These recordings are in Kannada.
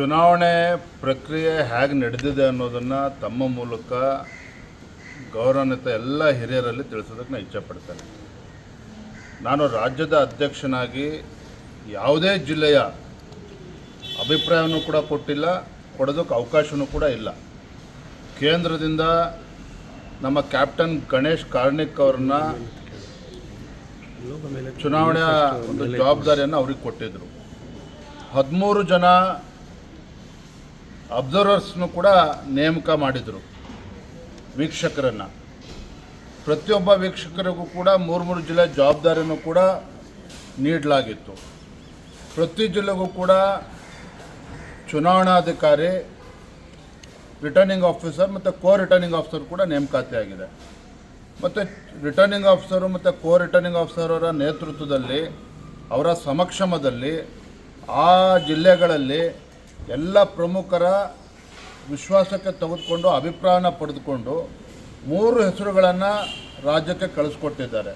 ಚುನಾವಣೆ ಪ್ರಕ್ರಿಯೆ ಹೇಗೆ ನಡೆದಿದೆ ಅನ್ನೋದನ್ನು ತಮ್ಮ ಮೂಲಕ ಗೌರವಾನ್ವಿತ ಎಲ್ಲ ಹಿರಿಯರಲ್ಲಿ ತಿಳಿಸೋದಕ್ಕೆ ನಾನು ಇಚ್ಛೆಪಡ್ತೇನೆ. ನಾನು ರಾಜ್ಯದ ಅಧ್ಯಕ್ಷನಾಗಿ ಯಾವುದೇ ಜಿಲ್ಲೆಯ ಅಭಿಪ್ರಾಯವನ್ನು ಕೂಡ ಕೊಟ್ಟಿಲ್ಲ, ಕೊಡೋದಕ್ಕೆ ಅವಕಾಶವೂ ಕೂಡ ಇಲ್ಲ. ಕೇಂದ್ರದಿಂದ ನಮ್ಮ ಕ್ಯಾಪ್ಟನ್ ಗಣೇಶ್ ಕಾರ್ಣಿಕ್ ಅವ್ರನ್ನ ಚುನಾವಣೆಯ ಒಂದು ಜವಾಬ್ದಾರಿಯನ್ನು ಅವ್ರಿಗೆ ಕೊಟ್ಟಿದ್ದರು. 13 ಜನ ಅಬ್ಸರ್ವರ್ಸ್ನು ಕೂಡ ನೇಮಕ ಮಾಡಿದರು, ವೀಕ್ಷಕರನ್ನು. ಪ್ರತಿಯೊಬ್ಬ ವೀಕ್ಷಕರಿಗೂ ಕೂಡ 3 ಜಿಲ್ಲೆ ಜವಾಬ್ದಾರಿಯನ್ನು ಕೂಡ ನೀಡಲಾಗಿತ್ತು. ಪ್ರತಿ ಜಿಲ್ಲೆಗೂ ಕೂಡ ಚುನಾವಣಾಧಿಕಾರಿ, ರಿಟರ್ನಿಂಗ್ ಆಫೀಸರ್ ಮತ್ತು ರಿಟರ್ನಿಂಗ್ ಆಫೀಸರ್ ಕೂಡ ನೇಮಕಾತಿ ಆಗಿದೆ. ಮತ್ತು ರಿಟರ್ನಿಂಗ್ ಆಫೀಸರು ಮತ್ತು ರಿಟರ್ನಿಂಗ್ ಆಫೀಸರರ ನೇತೃತ್ವದಲ್ಲಿ, ಅವರ ಸಮಕ್ಷಮದಲ್ಲಿ ಆ ಜಿಲ್ಲೆಗಳಲ್ಲಿ ಎಲ್ಲ ಪ್ರಮುಖರ ವಿಶ್ವಾಸಕ್ಕೆ ತೆಗೆದುಕೊಂಡು ಅಭಿಪ್ರಾಯನ ಪಡೆದುಕೊಂಡು 3 ಹೆಸರುಗಳನ್ನು ರಾಜ್ಯಕ್ಕೆ ಕಳಿಸ್ಕೊಟ್ಟಿದ್ದಾರೆ.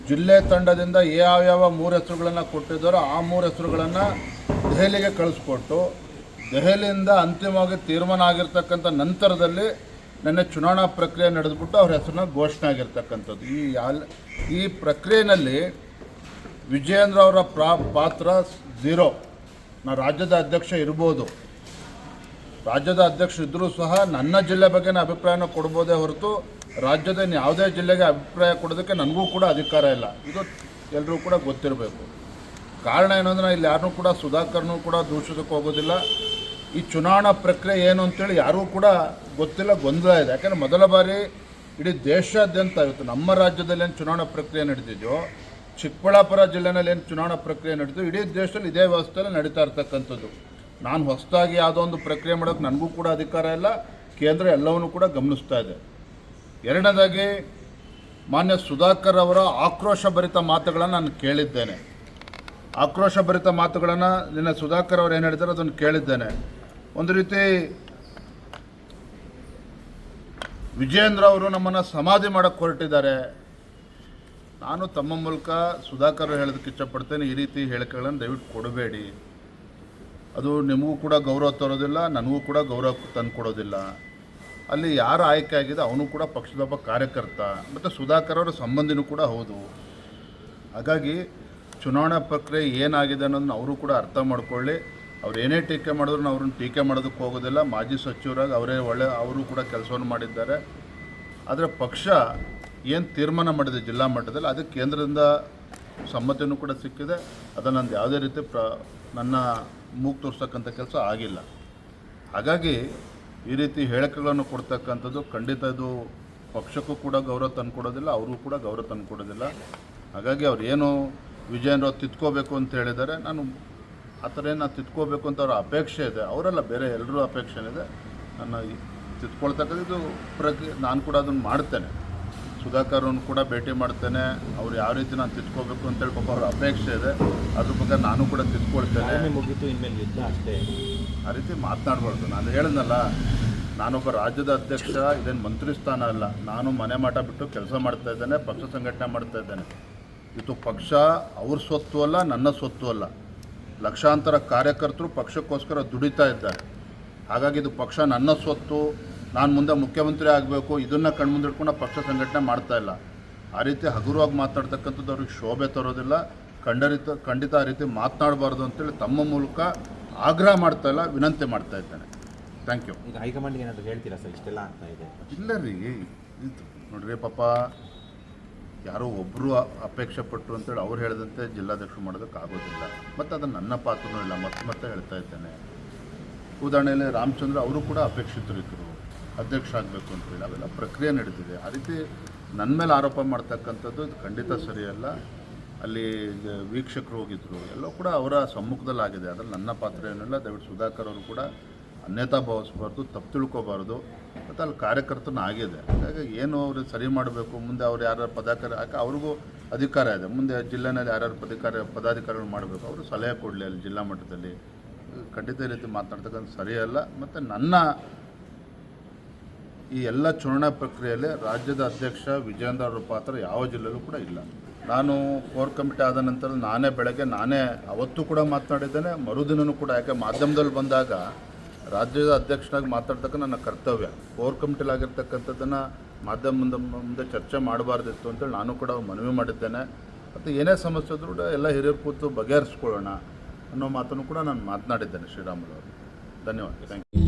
ಜಿಲ್ಲೆ ತಂಡದಿಂದ ಯಾವ್ಯಾವ 3 ಹೆಸರುಗಳನ್ನು ಕೊಟ್ಟಿದ್ದಾರೋ ಆ 3 ಹೆಸರುಗಳನ್ನು ದೆಹಲಿಗೆ ಕಳಿಸ್ಕೊಟ್ಟು, ದೆಹಲಿಯಿಂದ ಅಂತಿಮವಾಗಿ ತೀರ್ಮಾನ ಆಗಿರ್ತಕ್ಕಂಥ ನಂತರದಲ್ಲಿ ನೆನ್ನೆ ಚುನಾವಣಾ ಪ್ರಕ್ರಿಯೆ ನಡೆದ್ಬಿಟ್ಟು ಅವ್ರ ಹೆಸರನ್ನ ಘೋಷಣೆ ಆಗಿರ್ತಕ್ಕಂಥದ್ದು. ಈ ಪ್ರಕ್ರಿಯೆಯಲ್ಲಿ ವಿಜಯೇಂದ್ರ ಅವರ ಪಾತ್ರ 0. ನಾನು ರಾಜ್ಯದ ಅಧ್ಯಕ್ಷ ಇರ್ಬೋದು, ರಾಜ್ಯದ ಅಧ್ಯಕ್ಷ ಇದ್ದರೂ ಸಹ ನನ್ನ ಜಿಲ್ಲೆ ಬಗ್ಗೆ ಅಭಿಪ್ರಾಯನ ಕೊಡ್ಬೋದೇ ಹೊರತು ರಾಜ್ಯದ ಯಾವುದೇ ಜಿಲ್ಲೆಗೆ ಅಭಿಪ್ರಾಯ ಕೊಡೋದಕ್ಕೆ ನನಗೂ ಕೂಡ ಅಧಿಕಾರ ಇಲ್ಲ. ಇದು ಎಲ್ಲರೂ ಕೂಡ ಗೊತ್ತಿರಬೇಕು. ಕಾರಣ ಏನಂದ್ರೆ ಇಲ್ಲಿ ಯಾರನ್ನೂ ಕೂಡ ಸುಧಾಕರ್ನೂ ಕೂಡ ದೂಷಿಸೋಕ್ಕೆ ಹೋಗೋದಿಲ್ಲ. ಈ ಚುನಾವಣಾ ಪ್ರಕ್ರಿಯೆ ಏನು ಅಂತೇಳಿ ಯಾರಿಗೂ ಕೂಡ ಗೊತ್ತಿಲ್ಲ, ಗೊಂದಲ ಇದೆ. ಯಾಕೆಂದರೆ ಮೊದಲ ಬಾರಿ ಇಡೀ ದೇಶಾದ್ಯಂತ ಇವತ್ತು ನಮ್ಮ ರಾಜ್ಯದಲ್ಲಿ ಏನು ಚುನಾವಣಾ ಪ್ರಕ್ರಿಯೆ ನಡೆದಿದೆಯೋ, ಚಿಕ್ಕಬಳ್ಳಾಪುರ ಜಿಲ್ಲೆಯಲ್ಲಿ ಏನು ಚುನಾವಣಾ ಪ್ರಕ್ರಿಯೆ ನಡೆದಿದ್ದು, ಇಡೀ ದೇಶದಲ್ಲಿ ಇದೇ ವ್ಯವಸ್ಥೆಯಲ್ಲಿ ನಡೀತಾ ಇರ್ತಕ್ಕಂಥದ್ದು. ನಾನು ಹೊಸದಾಗಿ ಯಾವುದೋ ಒಂದು ಪ್ರಕ್ರಿಯೆ ಮಾಡೋಕ್ಕೆ ನನಗೂ ಕೂಡ ಅಧಿಕಾರ ಇಲ್ಲ. ಕೇಂದ್ರ ಎಲ್ಲವನ್ನೂ ಕೂಡ ಗಮನಿಸ್ತಾ ಇದೆ. ಎರಡನೇದಾಗಿ ಮಾನ್ಯ ಸುಧಾಕರ್ ಅವರ ಆಕ್ರೋಶಭರಿತ ಮಾತುಗಳನ್ನು ನಾನು ಕೇಳಿದ್ದೇನೆ. ಆಕ್ರೋಶಭರಿತ ಮಾತುಗಳನ್ನು ನಿನ್ನೆ ಸುಧಾಕರ್ ಅವರು ಏನು ಹೇಳಿದ್ದಾರೆ ಅದನ್ನು ಕೇಳಿದ್ದೇನೆ. ಒಂದು ರೀತಿ ವಿಜಯೇಂದ್ರ ಅವರು ನಮ್ಮನ್ನು ಸಮಾಧಿ ಮಾಡೋಕ್ಕೆ ಹೊರಟಿದ್ದಾರೆ. ನಾನು ತಮ್ಮ ಮೂಲಕ ಸುಧಾಕರ್ ಹೇಳೋದಕ್ಕೆ ಇಷ್ಟಪಡ್ತೇನೆ, ಈ ರೀತಿ ಹೇಳಿಕೆಗಳನ್ನು ದಯವಿಟ್ಟು ಕೊಡಬೇಡಿ. ಅದು ನಿಮಗೂ ಕೂಡ ಗೌರವ ತರೋದಿಲ್ಲ, ನನಗೂ ಕೂಡ ಗೌರವ ತಂದು ಕೊಡೋದಿಲ್ಲ. ಅಲ್ಲಿ ಯಾರು ಆಯ್ಕೆ ಆಗಿದೆ ಅವನು ಕೂಡ ಪಕ್ಷದೊಬ್ಬ ಕಾರ್ಯಕರ್ತ ಮತ್ತು ಸುಧಾಕರ್ ಅವರ ಸಂಬಂಧಿನೂ ಕೂಡ ಹೌದು. ಹಾಗಾಗಿ ಚುನಾವಣಾ ಪ್ರಕ್ರಿಯೆ ಏನಾಗಿದೆ ಅನ್ನೋದನ್ನ ಅವರು ಕೂಡ ಅರ್ಥ ಮಾಡ್ಕೊಳ್ಳಿ. ಅವ್ರು ಏನೇ ಟೀಕೆ ಮಾಡಿದ್ರು ನಾವು ಅವ್ರನ್ನ ಟೀಕೆ ಮಾಡೋದಕ್ಕೆ ಹೋಗೋದಿಲ್ಲ. ಮಾಜಿ ಸಚಿವರಾಗಿ ಅವರು ಕೂಡ ಕೆಲಸವನ್ನು ಮಾಡಿದ್ದಾರೆ. ಆದರೆ ಪಕ್ಷ ಏನು ತೀರ್ಮಾನ ಮಾಡಿದೆ ಜಿಲ್ಲಾ ಮಟ್ಟದಲ್ಲಿ, ಅದಕ್ಕೆ ಕೇಂದ್ರದಿಂದ ಸಮ್ಮತಿಯೂ ಕೂಡ ಸಿಕ್ಕಿದೆ. ಅದನ್ನು ನಂದು ಯಾವುದೇ ರೀತಿ ನನ್ನ ಮೂಗು ತೋರಿಸ್ತಕ್ಕಂಥ ಕೆಲಸ ಆಗಿಲ್ಲ. ಹಾಗಾಗಿ ಈ ರೀತಿ ಹೇಳಿಕೆಗಳನ್ನು ಕೊಡ್ತಕ್ಕಂಥದ್ದು ಖಂಡಿತ ಇದು ಪಕ್ಷಕ್ಕೂ ಕೂಡ ಗೌರವ ತಂದುಕೊಡೋದಿಲ್ಲ, ಅವ್ರಿಗೂ ಕೂಡ ಗೌರವ ತಂದುಕೊಡೋದಿಲ್ಲ. ಹಾಗಾಗಿ ಅವ್ರು ಏನು ವಿಜಯೇಂದ್ರ ತಿದ್ಕೋಬೇಕು ಅಂತ ಹೇಳಿದ್ದಾರೆ, ನಾನು ಆ ಥರ ಏನು ತಿದ್ಕೋಬೇಕು ಅಂತ ಅವರ ಅಪೇಕ್ಷೆ ಇದೆ. ಅವರೆಲ್ಲ ಬೇರೆ ಎಲ್ಲರೂ ಅಪೇಕ್ಷೆ ಇದೆ. ನನ್ನ ತಿದ್ಕೊಳ್ತಕ್ಕಂಥ ಇದು ಪ್ರಕ್ರಿಯೆ ನಾನು ಕೂಡ ಅದನ್ನು ಮಾಡ್ತೇನೆ. ಸುಧಾಕರ್ನು ಕೂಡ ಭೇಟಿ ಮಾಡ್ತೇನೆ. ಅವ್ರು ಯಾವ ರೀತಿ ನಾನು ತಿದ್ಕೋಬೇಕು ಅಂತೇಳಿ ಪಾಪ ಅವ್ರ ಅಪೇಕ್ಷೆ ಇದೆ. ಅದ್ರ ಬಗ್ಗೆ ನಾನು ಕೂಡ ತಿದ್ಕೊಳ್ತೇನೆ. ಮುಗಿತು ಇನ್ಮೇಲೆ ಯುದ್ಧ ಅಷ್ಟೇ. ಆ ರೀತಿ ಮಾತನಾಡಬಾರ್ದು. ನಾನು ಹೇಳಿದ್ನಲ್ಲ, ನಾನೊಬ್ಬ ರಾಜ್ಯದ ಅಧ್ಯಕ್ಷ, ಇದೇನು ಮಂತ್ರಿ ಸ್ಥಾನ ಅಲ್ಲ. ನಾನು ಮನೆ ಮಾಟ ಬಿಟ್ಟು ಕೆಲಸ ಮಾಡ್ತಾ ಇದ್ದೇನೆ, ಪಕ್ಷ ಸಂಘಟನೆ ಮಾಡ್ತಾ ಇದ್ದೇನೆ. ಇದು ಪಕ್ಷ ಅವ್ರ ಸ್ವತ್ತು ಅಲ್ಲ, ನನ್ನ ಸ್ವತ್ತು ಅಲ್ಲ. ಲಕ್ಷಾಂತರ ಕಾರ್ಯಕರ್ತರು ಪಕ್ಷಕ್ಕೋಸ್ಕರ ದುಡಿತಾ ಇದ್ದಾರೆ. ಹಾಗಾಗಿ ಇದು ಪಕ್ಷ ನನ್ನ ಸ್ವತ್ತು, ನಾನು ಮುಂದೆ ಮುಖ್ಯಮಂತ್ರಿ ಆಗಬೇಕು, ಇದನ್ನು ಕಣ್ಮುಂದಿಟ್ಕೊಂಡು ಪಕ್ಷ ಸಂಘಟನೆ ಮಾಡ್ತಾ ಇಲ್ಲ. ಆ ರೀತಿ ಹಗುರವಾಗಿ ಮಾತಾಡ್ತಕ್ಕಂಥದ್ದು ಅವ್ರಿಗೆ ಶೋಭೆ ತರೋದಿಲ್ಲ. ಖಂಡಿತ ಆ ರೀತಿ ಮಾತನಾಡಬಾರ್ದು ಅಂತೇಳಿ ತಮ್ಮ ಮೂಲಕ ಆಗ್ರಹ ಮಾಡ್ತಾ ಇಲ್ಲ, ವಿನಂತಿ ಮಾಡ್ತಾ ಇದ್ದೇನೆ. Thank you. ಈಗ ಹೈಕಮಾಂಡ್ಗೆ ಏನಾದರೂ ಹೇಳ್ತೀರಾ ಸರ್, ಇಷ್ಟೆಲ್ಲ ಆಗ್ತಾ ಇದೆ? ಇಲ್ಲ ರೀ, ನೋಡ್ರಿ ಪಾಪ ಯಾರೋ ಒಬ್ಬರು ಅಪೇಕ್ಷೆ ಪಟ್ಟರು ಅಂತೇಳಿ ಅವ್ರು ಹೇಳಿದಂತೆ ಜಿಲ್ಲಾಧ್ಯಕ್ಷರು ಮಾಡೋದಕ್ಕಾಗೋದಿಲ್ಲ. ಮತ್ತು ಅದನ್ನು ನನ್ನ ಪಾತ್ರನೂ ಇಲ್ಲ, ಮತ್ತೆ ಹೇಳ್ತಾ ಇದ್ದೇನೆ. ಉದಾಹರಣೆಯಲ್ಲಿ ರಾಮಚಂದ್ರ ಅವರು ಕೂಡ ಅಪೇಕ್ಷಿತರಿದ್ದರು, ಅಧ್ಯಕ್ಷ ಆಗಬೇಕು ಅಂತೇಳಿ. ಅವೆಲ್ಲ ಪ್ರಕ್ರಿಯೆ ನಡೆದಿದೆ. ಆ ರೀತಿ ನನ್ನ ಮೇಲೆ ಆರೋಪ ಮಾಡ್ತಕ್ಕಂಥದ್ದು ಇದು ಖಂಡಿತ ಸರಿಯಲ್ಲ. ಅಲ್ಲಿ ವೀಕ್ಷಕರು ಹೋಗಿದ್ದರು, ಎಲ್ಲವೂ ಕೂಡ ಅವರ ಸಮ್ಮುಖದಲ್ಲಾಗಿದೆ. ಅದರಲ್ಲಿ ನನ್ನ ಪಾತ್ರ ಏನಿಲ್ಲ. ದಯವಿಟ್ಟು ಸುಧಾಕರ್ ಅವರು ಕೂಡ ಅನ್ಯತಾ ಭಾವಿಸಬಾರ್ದು, ತಪ್ಪು ತಿಳ್ಕೊಬಾರ್ದು. ಮತ್ತು ಅಲ್ಲಿ ಕಾರ್ಯಕರ್ತನ ಆಗಿದೆ. ಹಾಗಾಗಿ ಏನು ಅವರು ಸರಿ ಮಾಡಬೇಕು, ಮುಂದೆ ಅವ್ರು ಯಾರು ಪದಾಧಿಕಾರಿ ಅವ್ರಿಗೂ ಅಧಿಕಾರ ಇದೆ. ಮುಂದೆ ಜಿಲ್ಲೆನಲ್ಲಿ ಯಾರ್ಯಾರು ಪದಾಧಿಕಾರಿಗಳು ಮಾಡಬೇಕು, ಅವರು ಸಲಹೆ ಕೊಡಲಿ ಅಲ್ಲಿ ಜಿಲ್ಲಾ ಮಟ್ಟದಲ್ಲಿ. ಖಂಡಿತ ಈ ರೀತಿ ಮಾತನಾಡ್ತಕ್ಕಂಥ ಸರಿಯಲ್ಲ. ಮತ್ತು ನನ್ನ ಈ ಎಲ್ಲ ಚುನಾವಣಾ ಪ್ರಕ್ರಿಯೆಯಲ್ಲಿ ರಾಜ್ಯದ ಅಧ್ಯಕ್ಷ ವಿಜೇಂದ್ರ ಅವರ ಪಾತ್ರ ಯಾವ ಜಿಲ್ಲೆಯಲ್ಲೂ ಕೂಡ ಇಲ್ಲ. ನಾನು ಕೋರ್ ಕಮಿಟಿ ಆದ ನಂತರ ನಾನೇ ಅವತ್ತು ಕೂಡ ಮಾತನಾಡಿದ್ದೇನೆ, ಮರುದಿನವೂ ಕೂಡ. ಯಾಕೆ ಮಾಧ್ಯಮದಲ್ಲಿ ಬಂದಾಗ ರಾಜ್ಯದ ಅಧ್ಯಕ್ಷನಾಗಿ ಮಾತಾಡ್ತಕ್ಕ ನನ್ನ ಕರ್ತವ್ಯ. ಕೋರ್ ಕಮಿಟಿಲಾಗಿರ್ತಕ್ಕಂಥದ್ದನ್ನು ಮಾಧ್ಯಮದ ಮುಂದೆ ಚರ್ಚೆ ಮಾಡಬಾರ್ದಿತ್ತು ಅಂತೇಳಿ ನಾನು ಕೂಡ ಮನವಿ ಮಾಡಿದ್ದೇನೆ. ಮತ್ತು ಏನೇ ಸಮಸ್ಯೆ ಇದ್ರೂ ಕೂಡ ಎಲ್ಲ ಹಿರಿಯರು ಕೂತು ಬಗೆಹರಿಸ್ಕೊಳ್ಳೋಣ ಅನ್ನೋ ಮಾತನ್ನು ಕೂಡ ನಾನು ಮಾತನಾಡಿದ್ದೇನೆ ಶ್ರೀರಾಮುಲು ಅವರು. ಧನ್ಯವಾದ. Thank you.